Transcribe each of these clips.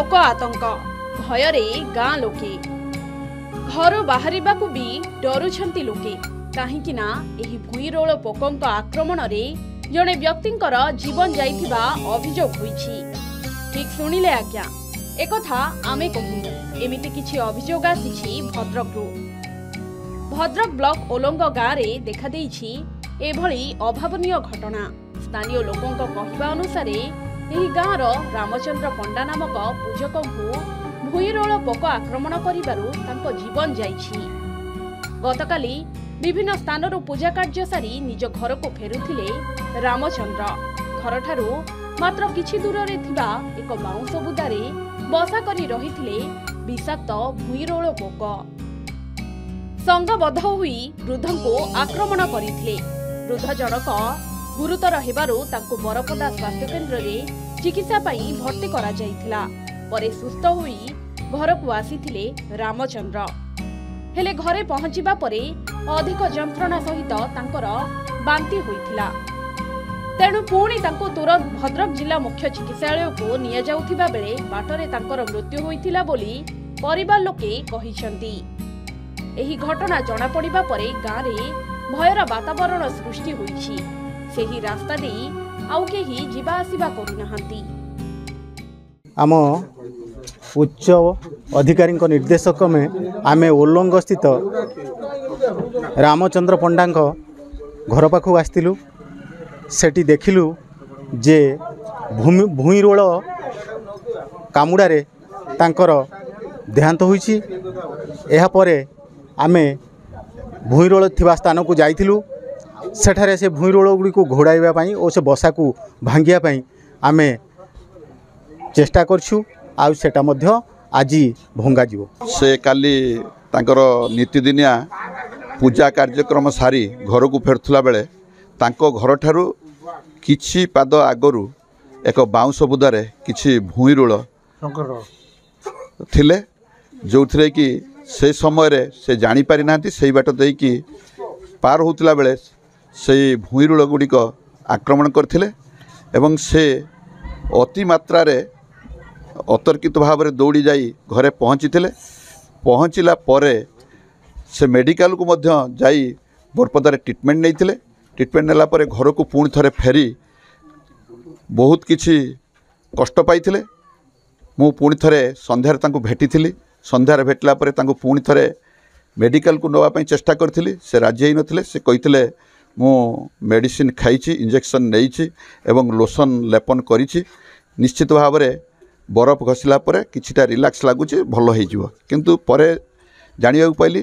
पोक आतंक भयरे गाँ लोके घर बाहरिबाकू भी डरुछंती लोके काहेकि ना एही भुईरोल पोकंक आक्रमण रे जणे व्यक्तिंकर जीवन जाइथिबा अभियोग होईछि। ठीक सुनिले आज्ञा एकथा आमे कहूनु एमिति किछि अभियोग आसिछि भद्रकरू। भद्रक ब्लॉक ओलंग गाँव रे देखा देइछि एभली अभावनीय घटना। स्थानीय लोकों कहवा अनुसार एही गाँवर रामचंद्र पंडा नामक पूजकଙ୍କୁ भुईरोल पोक आक्रमण करिबारु तांको जीवन जाइछि। गतकाली विभिन्न स्थानरू पूजा कार्य सारी निज घर को फेरुथिले रामचंद्र। घरठारू मात्र किछि दूर थिबा एक बाउंस बुदारे बसा करी रहिथिले विषाक्त भुईरोल पोक। संगबद्ध होई वृद्धंको आक्रमण करिथिले। वृद्ध जनक गुरुतर हेबारु तांको बरपदा स्वास्थ्य केन्द्र रे चिकित्सा पई भर्ती करा जाइथिला। परे सुस्थ होई घर को आसीथिले रामचंद्र। हेले घरे पहुंचीबा परे अधिक जंत्रणा सहित तांकर बांती होइथिला। तेणु पुणी तांको तुरंत भद्रक जिला मुख्य चिकित्सालय को निया जाउथिबा बेले बाटरे तांकर मृत्यु होइथिला बोली परिवार लोके कहिसंती। एही घटना जणा पड़िबा परे गाँ रे भयर वातावरण सृष्टि होइछि। सेही रास्ता देई आउ केही जिबा आसिबा करुनाहांती। आम उच्च अधिकारी निर्देशक में आमे ओलंग स्थित रामचंद्र पंडा घर पाखु आसलु। सेठी देखिलु जे भुईरोल कामुड़ारे तांकर देहांत होइछि। एहा परे आमे भुईरोल थिबा स्थान को जाइथिलु। सेठारे से भुईरोल गुड़ी को घोड़ाइबा पई और से बसा को भांगिया पई आमे चेष्टा करछु। आउ सेटा मध्य आज भंगा जीव। से काली तांकर नीतिदिनिया पूजा कार्यक्रम सारी घर को फेरुला बेले तांको घर ठारू किछि पाद आगरू एक बाउंस बुदारे किछि भुईरोल थिले जो थे कि से समय से जानी पारि नांती सेही बाट देई कि पार होतला बेले से भुईरोल गुड़िक आक्रमण करथिले एवं से अति मात्रा रे अतर्कित भाव में दौड़ी जाई घरे पहुँचला परे से मेडिकल को मध्य जाई बरपदारे ट्रिटमेंट नहीं। ट्रिटमेंट नेला परे घर को पुणी थरे फेरी बहुत किछि कष्ट पाइथिले। मु पुणी थरे संध्यारे तांको भेटिथिली। संध्यारे भेटला परे तांको पुणी थरे मेडिकल को नवा पई चेष्टा करथिली। से राजी होई नथिले। से कहिथिले मु मेडिसिन खाइछि, इंजेक्शन नेइछि एवं लोशन लेपन करिछि। निश्चित भाव में बरफ घसला परे किछिटा रिलैक्स लागुच भल हो जिवो। किंतु परे जानिया पाइली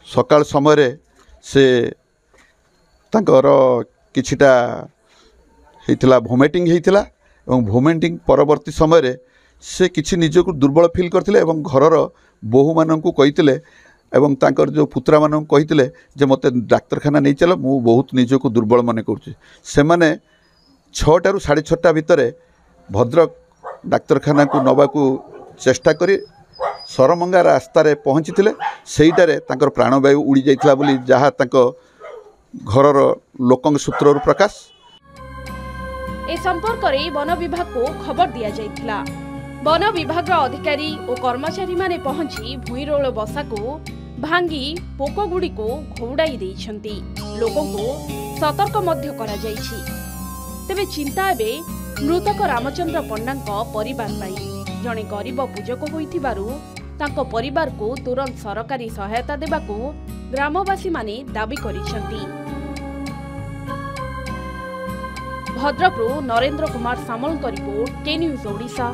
सकाल समय रे से तांकर किछिटा हेतिला वोमिटिंग हेतिला एवं वोमिटिंग परवर्ती समय रे से किछि निजको दुर्बल फील करथिले एवं घरर बहु माननकु कहिथिले एवं तांकर जो पुत्रा माननकु कहिथिले जे मते डाक्तरखाना नै चलो मु बहुत निजको दुर्बल माने करछि। से माने 6 ରୁ 6:30 भितरे भद्रक डाक्तरखाना को नबाकू चेष्टा करी सरमंगा रास्ता रे पहुँची थिले। सेईटारे तांकर प्राणवायु उड़ी जाइथिला बोली जहा तांको घरर लोकंग सूत्रर प्रकाश। ए संपर्क रे वन विभाग को खबर दिया जाइथिला। वन विभाग अधिकारी और कर्मचारी माने पहुंची भुईरोल बसा को भांगी पोक गुड़ी को घोड़ाई देइछंती। लोकों को सतर्क मध्य करा जाइछि। तेबे चिंता एबे मृतक रामचंद्र पंडा परिवार पाई। जणे गरीब पूजक होइथिबारु तांको परिवार को तुरंत सरकारी सहायता देबाकू ग्रामवासी माने दाबी करिसेंती। भद्रकरू नरेंद्र कुमार सामल रिपोर्ट के न्यूज ओडिशा।